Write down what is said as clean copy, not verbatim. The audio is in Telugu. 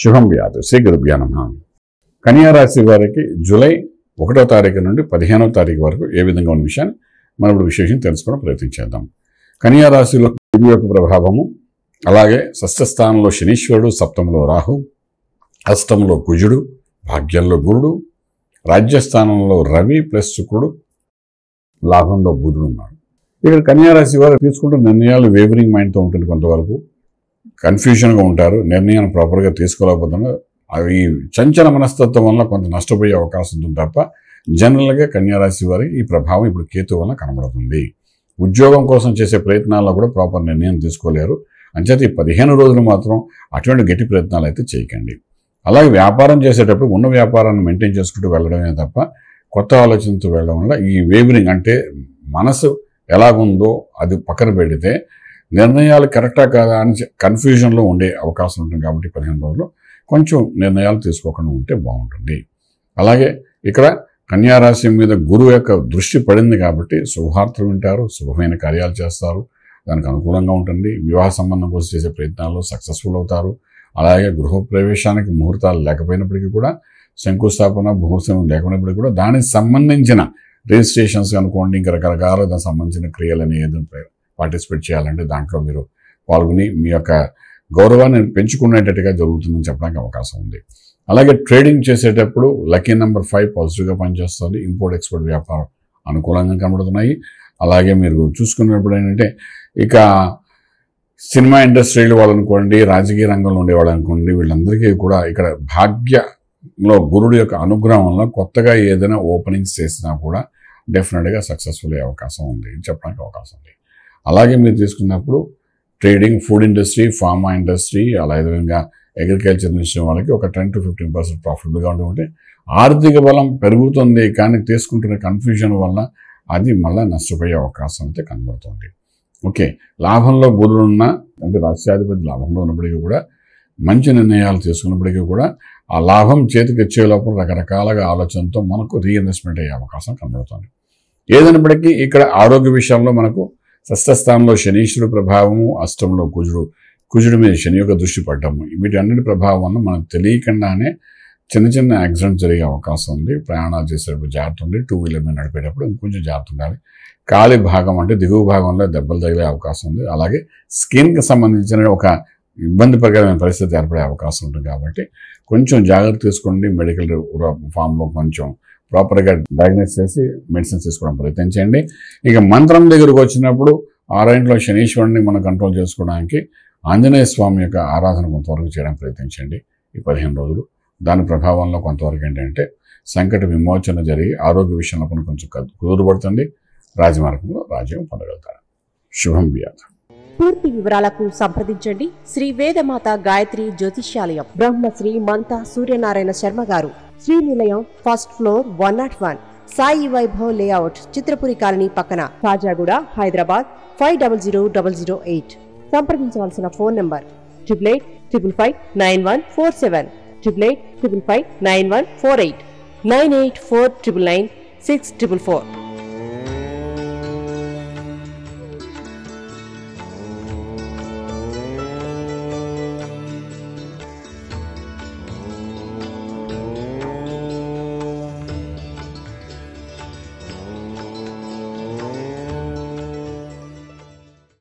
శుభం వ్యాధు శ్రీ గురుభ్యో నమః. కన్యా రాశి వారికి జూలై 1వ తారీఖు నుండి 15వ తారీఖు వరకు ఏ విధంగా ఉన్న విషయాన్ని మనం ఇప్పుడు విశేషం తెలుసుకోవడం ప్రయత్నించేద్దాం. కన్యా రాశిలో గురు యొక్క ప్రభావము, అలాగే షష్ఠస్థానంలో శనీశ్వరుడు, సప్తమంలో రాహు, అష్టంలో కుజుడు, భాగ్యంలో గురుడు, రాజ్యస్థానంలో రవి ప్లస్ శుక్రుడు, లాభంలో బుధుడు ఉన్నారు. ఇక్కడ కన్యా రాశి వారు తీసుకుంటున్న నిర్ణయాలు వేవరింగ్ మైండ్తో ఉంటుంది, కొంతవరకు కన్ఫ్యూజన్గా ఉంటారు, నిర్ణయాన్ని ప్రాపర్గా తీసుకోలేకపోతున్నారు. అవి చంచల మనస్తత్వం వల్ల కొంత నష్టపోయే అవకాశం ఉంటుంది తప్ప జనరల్గా కన్యా రాశి వారి ఈ ప్రభావం ఇప్పుడు కేతు వల్ల కనబడుతుంది. ఉద్యోగం కోసం చేసే ప్రయత్నాల్లో కూడా ప్రాపర్ నిర్ణయం తీసుకోలేరు. అంచేత ఈ 15 రోజులు మాత్రం అటువంటి గట్టి ప్రయత్నాలు అయితే చేయకండి. అలాగే వ్యాపారం చేసేటప్పుడు ఉన్న వ్యాపారాన్ని మెయింటైన్ చేసుకుంటూ వెళ్ళడమే తప్ప కొత్త ఆలోచనతో వెళ్ళడం వల్ల ఈ వేవరింగ్ అంటే మనసు ఎలాగుందో అది పక్కన పెడితే నిర్ణయాలు కరెక్టా కాదా అని కన్ఫ్యూజన్లో ఉండే అవకాశం ఉంటుంది. కాబట్టి 15 రోజులు కొంచెం నిర్ణయాలు తీసుకోకుండా ఉంటే బాగుంటుంది. అలాగే ఇక్కడ కన్యా రాశి మీద గురువు యొక్క దృష్టి పడింది కాబట్టి శుభవార్తలు వింటారు, శుభమైన కార్యాలు చేస్తారు, దానికి అనుకూలంగా ఉంటుంది. వివాహ సంబంధం కోసం చేసే ప్రయత్నాల్లో సక్సెస్ఫుల్ అవుతారు. అలాగే గృహప్రవేశానికి ముహూర్తాలు లేకపోయినప్పటికీ కూడా, శంకుస్థాపన ముహూర్తం లేకపోయినప్పటికీ కూడా దానికి సంబంధించిన రిజిస్ట్రేషన్స్ అనుకోండి, ఇంకా రకరకాల దానికి సంబంధించిన క్రియలని ఏదైనా పార్టిసిపేట్ చేయాలంటే దాంట్లో మీరు పాల్గొని మీ యొక్క గౌరవాన్ని పెంచుకునేటట్టుగా జరుగుతుందని చెప్పడానికి అవకాశం ఉంది. అలాగే ట్రేడింగ్ చేసేటప్పుడు లక్కీ నెంబర్ 5 పాజిటివ్గా పనిచేస్తుంది. ఇంపోర్ట్ ఎక్స్పోర్ట్ వ్యాపారం అనుకూలంగా కనబడుతున్నాయి. అలాగే మీరు చూసుకున్నప్పుడు ఏంటంటే ఇక సినిమా ఇండస్ట్రీలు వాళ్ళనుకోండి, రాజకీయ రంగంలో ఉండేవాళ్ళు అనుకోండి, వీళ్ళందరికీ కూడా ఇక్కడ భాగ్యంలో గురుడు యొక్క అనుగ్రహం వల్ల కొత్తగా ఏదైనా ఓపెనింగ్స్ చేసినా కూడా డెఫినెట్గా సక్సెస్ఫుల్ అయ్యే అవకాశం ఉంది చెప్పడానికి అవకాశం ఉంది. అలాగే మీరు తీసుకున్నప్పుడు trading, food industry, pharma industry, అలాగే విధంగా అగ్రికల్చర్ ఇండస్ట్రీ వాళ్ళకి ఒక 10 to 15% ప్రాఫిటబుల్గా ఉంటే ఆర్థిక బలం పెరుగుతుంది. కానీ తీసుకుంటున్న కన్ఫ్యూజన్ వల్ల అది మళ్ళీ నష్టపోయే అవకాశం అయితే కనబడుతుంది. ఓకే, లాభంలో బుధుడున్న అంటే రాష్ట్రాధిపతి లాభంలో ఉన్నప్పటికీ కూడా మంచి నిర్ణయాలు తీసుకున్నప్పటికీ కూడా ఆ లాభం చేతికి వచ్చే లోపల రకరకాలుగా ఆలోచనతో మనకు రీఇన్వెస్ట్మెంట్ అయ్యే అవకాశం కనబడుతుంది. ఏదైనప్పటికీ ఇక్కడ ఆరోగ్య విషయంలో మనకు షష్ఠస్థానంలో శనీశ్వరుడు ప్రభావము, అష్టంలో కుజుడి మీద శని యొక్క దృష్టి పడ్డము, వీటి అన్నిటి ప్రభావం వల్ల మనకు తెలియకుండానే చిన్న చిన్న యాక్సిడెంట్ జరిగే అవకాశం ఉంది. ప్రయాణాలు చేసేటప్పుడు జాగ్రత్త ఉంది. 2 వీలర్ మీద నడిపేటప్పుడు ఇంకొంచెం జాగ్రత్త ఉండాలి. కాలి భాగం అంటే దిగువ భాగంలో దెబ్బలు తగిలే అవకాశం ఉంది. అలాగే స్కిన్కి సంబంధించిన ఒక ఇబ్బందికరమైన పరిస్థితి ఏర్పడే అవకాశం ఉంటుంది. కాబట్టి కొంచెం జాగ్రత్త తీసుకోండి. మెడికల్ ఫామ్లో కొంచెం ప్రాపర్గా డయాగ్నోస్ చేసి మెడిసిన్స్ తీసుకోవడం ప్రయత్నించండి. ఇక మంత్రం దగ్గరకు వచ్చినప్పుడు 6 ఇంట్లో శనీశ్వరుని మనం కంట్రోల్ చేసుకోవడానికి ఆంజనేయ స్వామి యొక్క ఆరాధన కొంతవరకు చేయడానికి ప్రయత్నించండి ఈ 15 రోజులు. దాని ప్రభావంలో కొంతవరకు ఏంటంటే సంకట విమోచన జరిగి ఆరోగ్య విషయంలో కొంచెం కుదురుపడుతుంది. రాజమార్గంలో రాజ్యం పొందగలుగుతారు. శుభం వ్యాధి. పూర్తి వివరాలకు సంప్రదించండి శ్రీ వేదమాత గాయత్రి జ్యోతిష్యాలయం, Brahmasri మంతా Suryanarayana Sharma garu, Srinilayam, first floor, 101, Sai Vaibhav layout, Chitrapuri colony పక్కన, కాజాగూడ, హైదరాబాద్ 500008. సంప్రదించవలసిన ఫోన్ నంబర్ 8855559147, 8855559148, 9849996644.